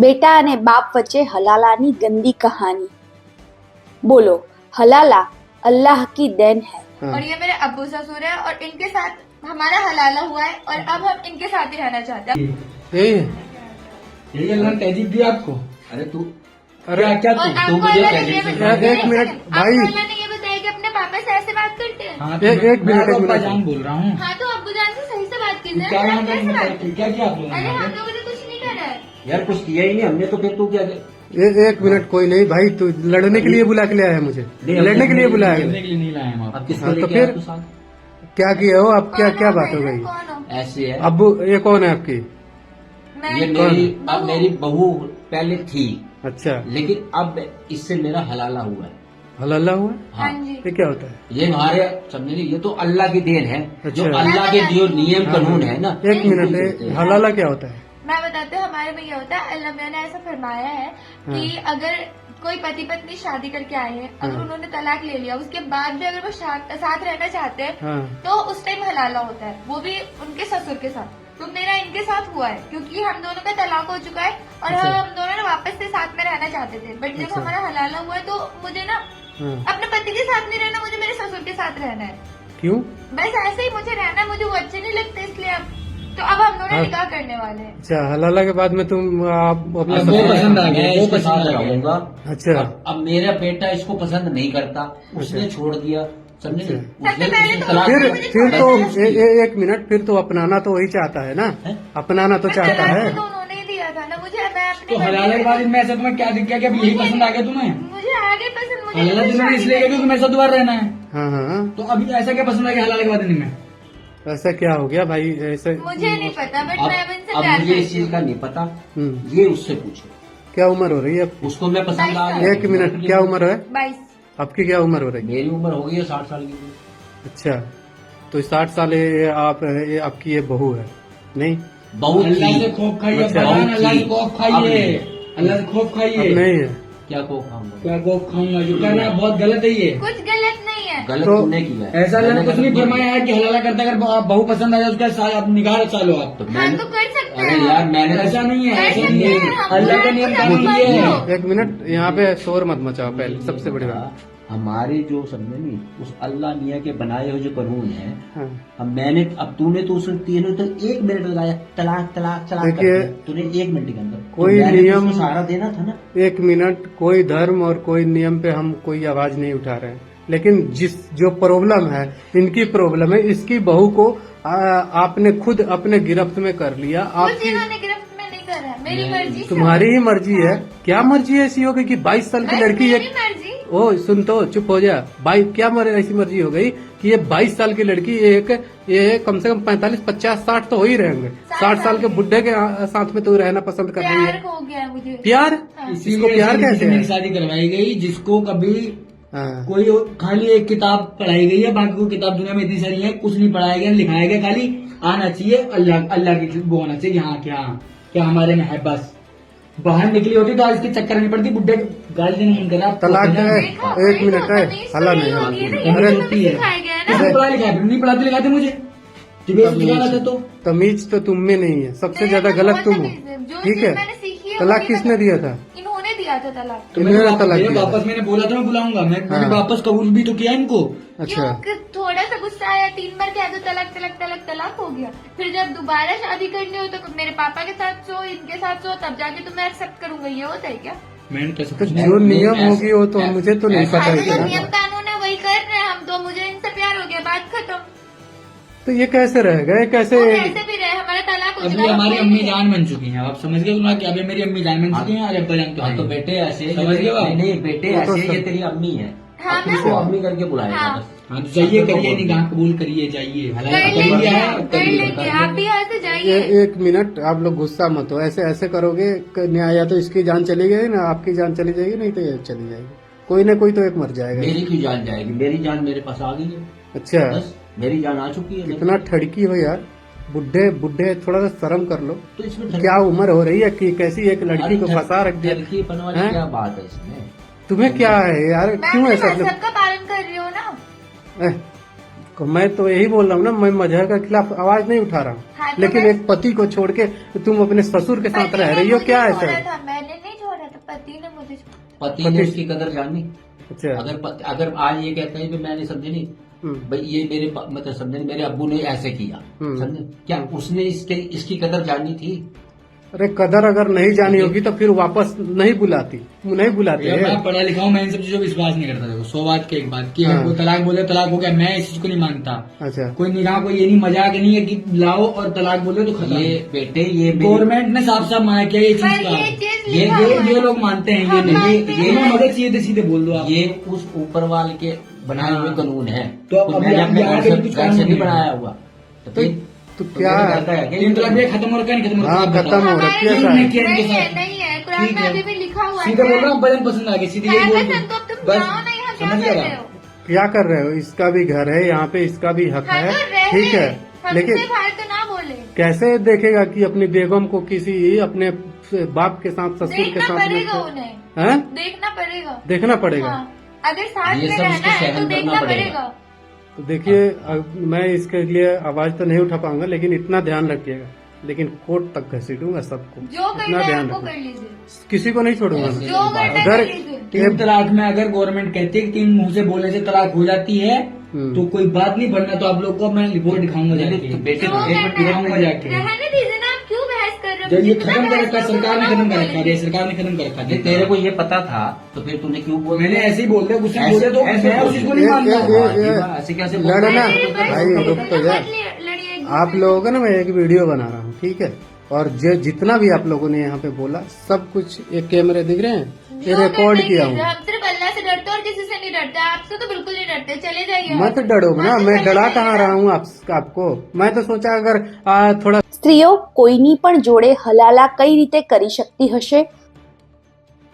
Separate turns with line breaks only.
બેટા અને બાપ વચ્ચે હલાલાની ગંદી કહાની। બોલો, हलाला अल्लाह की देन है।
और ये मेरे अब्बू ससुर है और इनके साथ हमारा हलाला हुआ है और अब हम इनके साथ ही रहना चाहते हैं।
यही अल्लाह ने तहजीब दी आपको। अरे तू
अरे
क्या
और
तू
आपको
मुझे
अल्लाह ने ये
तहजीब से
बताया-
एक मिनट भाई,
आपको अल्लाह ने ये बताया कि अपने पापा से ऐसे बात करते हैं।
हाँ,
एक मिनट, एक मिनट।
जान बोल रहा हूँ।
हाँ तो अब्बू जान से सही से बात कीजिए।
क्या यहाँ
कैसे बात
पे
कीजिए?
क्या किया आप लोगों
अरे
ने?
हम लोगों ने कुछ नहीं करा है।
यार कुछ किया ही नहीं हमने, तो फिर तू क्या
एक मिनट, कोई नहीं भाई, तू लड़ने के लिए बुला के लाया है मुझे, लड़ने के लिए बुलाया
लड़ने
है।
के लिए नहीं लाए हम
अब
आप।
किसको
हाँ, तो
लेके
फिर
आया तू साथ?
क्या किया हो अब? क्या
कौन
क्या
हो
बात हो
भाई?
गई?
कौन हो?
ऐसे है।
अब्बू ये कौन है आपकी?
मैं
ये मेरी
बहू।
अब मेरी बहू पहले थी,
अच्छा,
लेकिन अब इससे मेरा हलाला हुआ है।
हलाला हुआ?
हाँ जी।
ये क्या होता है?
ये हमारे समझे नहीं, ये तो अल्लाह की देन है। जो
अच्छा।
अल्लाह के जो नियम
हाँ,
कानून है ना।
एक मिनट, हलाला क्या होता है?
मैं बताती हूँ हमारे में ये होता है, अल्लाह मियां ने ऐसा फरमाया है कि अगर कोई पति पत्नी शादी करके आए हैं, अगर
हाँ।
उन्होंने तलाक ले लिया, उसके बाद भी अगर वो साथ रहना चाहते हैं
हाँ,
तो उस टाइम हलाला होता है, वो भी उनके ससुर के साथ। तो मेरा इनके साथ हुआ है क्योंकि हम दोनों का तलाक हो चुका है और
अच्छा।
हम दोनों ने वापस से साथ में रहना चाहते थे, बट जब
अच्छा।
हमारा हलाला हुआ है तो मुझे ना
हाँ।
अपने पति के साथ नहीं रहना, मुझे मेरे ससुर के साथ रहना है।
क्यों?
बस ऐसे ही मुझे रहना है, मुझे वो अच्छे नहीं लगते, इसलिए अब तो अब हम दोनों
हाँ।
निकाह करने वाले हैं।
अच्छा, हलाला के बाद में तुम आप अपना
अब वो पसंद आ गया,
मैं
वो
इसके
पसंद
साथ
आ गया।
रहूंगा।
अच्छा,
अब मेरा बेटा इसको पसंद नहीं करता, उसने
अच्छा।
छोड़ दिया, समझे नहीं?
अच्छा।
उसने
सबसे पहले
उसने
तो
तलाक
फिर
दिया।
फिर तो
बस उसकी।
एक मिनट, फिर तो अपनाना तो वही चाहता है ना,
हैं?
अपनाना तो
पर
चाहता
तलाक
है।
तो उन्होंने ही दिया था ना मुझे, मैं अपने
तो हलाला के बाद इनमें ऐसा तुम्हें क्या दिख गया कि अब यही पसंद आ गया तुम्हें?
मुझे आगे पसंद, मुझे
हलाला
इनसे
तुमने
शादी
इसलिए किया
करनी
क्योंकि मेरे साथ दोबारा रहना है।
हाँ हाँ,
तो अभी ऐसा क्या पसंद आ गया हलाला के बाद इनमें?
ऐसा क्या हो गया भाई? ऐसे
है। मुझे नहीं पता, बट मैं अब इनसे
अब
प्यार
मुझे इस
करती
चीज
हूँ।
का नहीं पता,
हम्म,
ये उससे पूछो।
क्या उम्र हो रही है?
उसको मैं पसंद आ गया।
एक मिनट, क्या उम्र है
22।
आपकी? क्या उम्र हो रही है?
मेरी उम्र हो गई है 60 साल की।
अच्छा, तो 60 साल ये आपकी ये बहू है नहीं?
बहुत
अल्लाह से
थी।
खौफ खाइए,
अच्छा,
बयान
बहुत
अल्लाह से
थी।
खौफ
अब
खाइए,
नहीं।
अल्लाह से खौफ
अब
खाइए।
नहीं है?
क्या को खाऊंगा?
क्या खौफ खाऊंगा? जो कर रहा है बहुत गलत है ये।
कुछ गलत नहीं है।
गलत
तो
तूने किया है।
ऐसा अल्लाह ने
मैंने
कुछ नहीं
गलत
फरमाया है कि हलाला करता अगर बहू पसंद आ जाए उसका साथ आप निकाह चालो आप।
तो
हाँ
मैंने
तो कर सकते
अरे
हैं।
यार मैंने तो
ऐसा नहीं है,
कर
ऐसा
सकते
नहीं
हैं,
है।
हम
अल्लाह का
बुरा
नियम
कुछ
कानून
हम
ये है।
मानो।
एक मिनट, यहाँ पे शोर मत मचाओ पहले, सबसे बड़ी बात।
हमारे जो समझे नहीं, उस अल्लाह मियाँ के बनाए हुए जो कानून है,
हाँ,
अब तूने तो उसमें तीनों तो 1 मिनट लगाया, तलाक तलाक तलाक कर
देखिए,
दिया। तूने 1 मिनट के अंदर
कोई
तो मैंने तो
नियम-
उसको सहारा देना था ना।
एक मिनट, कोई धर्म और कोई नियम पे हम कोई आवाज नहीं उठा रहे हैं, लेकिन जो प्रॉब्लम है, इनकी प्रॉब्लम है, इसकी बहू को आपने खुद अपने गिरफ्त में कर लिया।
कुछ
आपकी
इन्होंने गिरफ्त में नहीं करा है, मेरी मर्जी से।
तुम्हारी ही मर्जी है। क्या मर्जी ऐसी हो गई कि 22 साल की
बस
लड़की
मेरी
एक
मर्जी।
ओ सुन तो, चुप हो जा। क्या ऐसी मर्जी हो गई कि ये 22 साल की लड़की ये कम से कम 45 50 60 तो हो ही रहेंगे, 60 साल के बुढ़े के साथ में तू रहना पसंद कर रही
प्यार
है?
हो गया है मुझे।
प्यार?
हाँ।
इसको प्यार कहते
मेरी
हैं?
शादी करवाई गई जिसको कभी
हाँ,
कोई खाली एक किताब पढ़ाई गई है, बाकी कोई किताब दुनिया में इतनी सारी है, कुछ नहीं पढ़ाया गया लिखाया गया, खाली आना चाहिए अल्लाह की वो होना चाहिए। हाँ क्या हमारे में है, बस बाहर निकली होती तो आज इसके चक्कर नहीं पड़ती, बुढ़े गाली देने मन करा।
तलाक है।
देखो,
एक
वही
मिनट
तो,
है,
तमीज तो
हला
नहीं
नहीं है।
होगी ना,
अरे
ये तो हमें सिखाया गया है ना।
पढ़ा लिखा है, नहीं पढ़ाते लिखाते मुझे सिखाना था तो।
तमीज तो तुम में नहीं है, सबसे
मेरे
ज्यादा
में
गलत
बहुत
तुम हो।
तमीज है। जो
ठीक
चीज
है,
मैंने सीखी है
तलाक
वही
किसने दिया था?
इन्होंने दिया था तलाक।
तो
इन्होंने
मैंने
तलाक दिया था।
वापस मैंने बोला था मैं बुलाऊंगा, मैंने
हाँ।
वापस कबूल भी तो किया इनको।
अच्छा,
क्यों? थोड़ा सा गुस्सा आया, 3 बार कह दो तलाक तलाक तलाक तलाक हो गया। फिर जब दोबारा शादी करनी हो तो मेरे पापा के साथ सो, इनके साथ सो, तब जाके तो मैं एक्सेप्ट करूंगा। ये होता है क्या?
मैंने कैसे
तो जो नियम होगी वो तो मुझे तो नहीं पता
हाँ,
है
तो जो
क्या।
नियम कानून है वही कर रहे हैं हम, तो मुझे इनसे प्यार हो गया, बात खत्म।
तो ये कैसे रहेगा? ये कैसे?
वो कैसे भी रहे, हमारा तलाक हो
अभी
चुका है,
हमारी
कोई
अम्मी
नहीं है।
जान बन चुकी हैं, आप समझ गए ना कि अभी मेरी अम्मी जान बन चुकी हैं और अब्बा जान तो
हाँ
हैं।
तो बेटे ऐसे
समझ गए आप?
नहीं बेटे
वो तो
ऐसे
सब-
ये तेरी अम्मी है,
हाँ,
अब
मैं
इसको
हूँ।
अम्मी करके बुलाएगा
हाँ।
बस।
हाँ तो जाइए करिए, निगाह कबूल करिए, जाइए
कर
हलाल
लेंगे,
करिए है
कर
करिए।
लेंगे। आप भी यहाँ से जाइए।
एक मिनट, आप लोग गुस्सा मत हो। ऐसे करोगे न्याय, या तो इसकी जान चली गई ना, आपकी जान चली जाएगी, नहीं तो ये चली जाएगी। कोई ना कोई तो एक मर जाएगा।
मेरी क्यों जान जाएगी? मेरी जान मेरे पास आ गई है,
अच्छा,
बस मेरी जान आ चुकी है।
कितना ठड़की हो यार, बुढ़े थोड़ा सा शर्म कर लो।
तो इसमें
क्या उम्र हो रही है कि कैसी एक लड़की को फंसा रख दिया?
लड़कीपन वाली
हैं?
क्या बात है इसमें?
तुम्हें क्या है यार,
मैं
क्यों
अपने
ऐसा?
मजहब का पालन कर रही हूँ ना।
मैं तो यही बोल रहा हूँ ना, मैं मजहब के खिलाफ आवाज नहीं उठा रहा हूँ,
हाँ, तो
लेकिन
मैं-
एक पति को छोड़ के तुम अपने ससुर के साथ रह रही हो, क्या
मुझे
ऐसा
छोड़ा था, मैं
पति ने उसकी कदर जानी।
अच्छा।
अगर आज ये कहता है कि मैंने समझे नहीं भाई ये मेरे मतलब समझे नहीं, मेरे अब्बू ने ऐसे किया, समझे क्या उसने इसकी कदर जानी थी।
अरे कदर अगर नहीं जानी होगी तो फिर वापस नहीं बुलाते
भैया,
हैं।
मैं पढ़ा लिखा हूँ, मैं इन सब चीजों पर विश्वास नहीं करता। देखो 100 बात की एक बात की, अगर कोई तलाक बोले तलाक हो गया, मैं इस चीज को नहीं मानता।
अच्छा।
कोई निकाह कोई ये नहीं मजाक नहीं है कि लाओ और तलाक बोले तो खत्म।
ये बेटे ये
गवर्नमेंट ने साफ साफ मना किया ये चीज
पर
का।
ये चीज
ये
लिखा हुआ है।
ये लोग मानते हैं, ये
हम
नहीं
मानते
ये
हैं।
मदद सीधे सीधे बोल दो आप।
ये उस ऊपर वाले के बनाए हुए कानून है,
तो अब
मैंने अपने
यहाँ
घर
पे
से
कुछ
घर
कानून
से नहीं
नहीं है।
बनाया हुआ।
तो क्या
करता है
तीन तलाक भी खत्म हो रखा है, नहीं खत्म हो
हाँ,
रखा है?
खत्म हो
हमारे
रखी है
नहीं
सारी।
नहीं है, नहीं है, कुरान
ठीक
में
है।
अभी भी लिखा हुआ
सीधे बोल रहा
है।
हूँ, भजन पसंद आ गया, सीधे ये बोल
कहते
दो।
तो तुम
बस
जाओ नहीं, हम क्या
समझ
कर
गया
रहे
बात?
हो?
क्या कर रहे हो? इसका भी घर है यहाँ पे, इसका भी हक
हाँ
है,
तो रहे,
ठीक है।
हमसे
लेकिन
बाहर तो ना बोले।
कैसे देखेगा कि अपनी बेगम को किसी अपने बाप के साथ ससुर के
देखना
साथ
पड़ेगा
में
उन्हें,
हैं?
देखना पड़ेगा।
देखना पड़ेगा।
हाँ, अगर साथ
ये
में
सब
रहना
उसको
है तो
सहन करना
देखना
पड़ेगा।
पड़ेगा।
तो देखिए मैं इसके लिए आवाज तो नहीं उठा पाऊंगा, लेकिन इतना ध्यान रखिएगा, लेकिन कोर्ट तक घसीटूंगा सबको।
जो करना
इतना
है
ध्यान
आपको
रखना,
कर लीजिए,
किसी को नहीं छोड़ूंगा मैं।
जो करना है
अगर
कर लीजिए।
3 तलाक में अगर गवर्नमेंट कहती है कि 3 मुंह से बोलने से तलाक हो जाती है तो कोई बात नहीं, बनना तो आप लोग को मैं रिपोर्ट दिखाऊंगा जाके।
तो बेटे
जो
एक मिनट
करना
दिखाऊंगा
है
जाके।
रहने दीजिए ना, आप क्यों बहस कर रहे हो?
जब ये
जितना
खत्म कर
बहस
रखा है,
करो,
सरकार ने
उतना
खत्म कर
बोल
रखा है,
लीजिए।
सरकार ने खत्म कर रखा
ये
है।
तेरे को ये पता था तो फिर तूने क्यों बोला?
मैंने ऐसे ही बोल दिया, गुस्से में
ऐसे-
बोले तो
ऐसे
मैं उस चीज को
बोल
नहीं
दिया।
मानता।
ऐसे कैसे बोल
लड़ना
रहे
अरे
हैं?
बस
भाई,
ठीक
रुक
है,
तो
मत
जा।
लड़िए एक
आप लोगों का ना मैं एक वीडियो बना रहा हूँ, ठीक है, और जितना भी आप लोगों ने यहाँ पे बोला सब कुछ एक कैमरे दिख रहे हैं, ये
जो
रिकॉर्ड
करना
किया
ही
हूँ।
है। हम सिर्फ अल्लाह से डरते और किसी से नहीं डरते, आपसे तो बिल्कुल नहीं डरते, चले जाइए।
मत डरो ना, मैं डरा कहाँ रहा हूँ आपको। मैं तो सोचा अगर थोड़ा
સ્ત્રીઓ કોઈની પણ જોડે હલાલા કઈ રીતે કરી શકતી હશે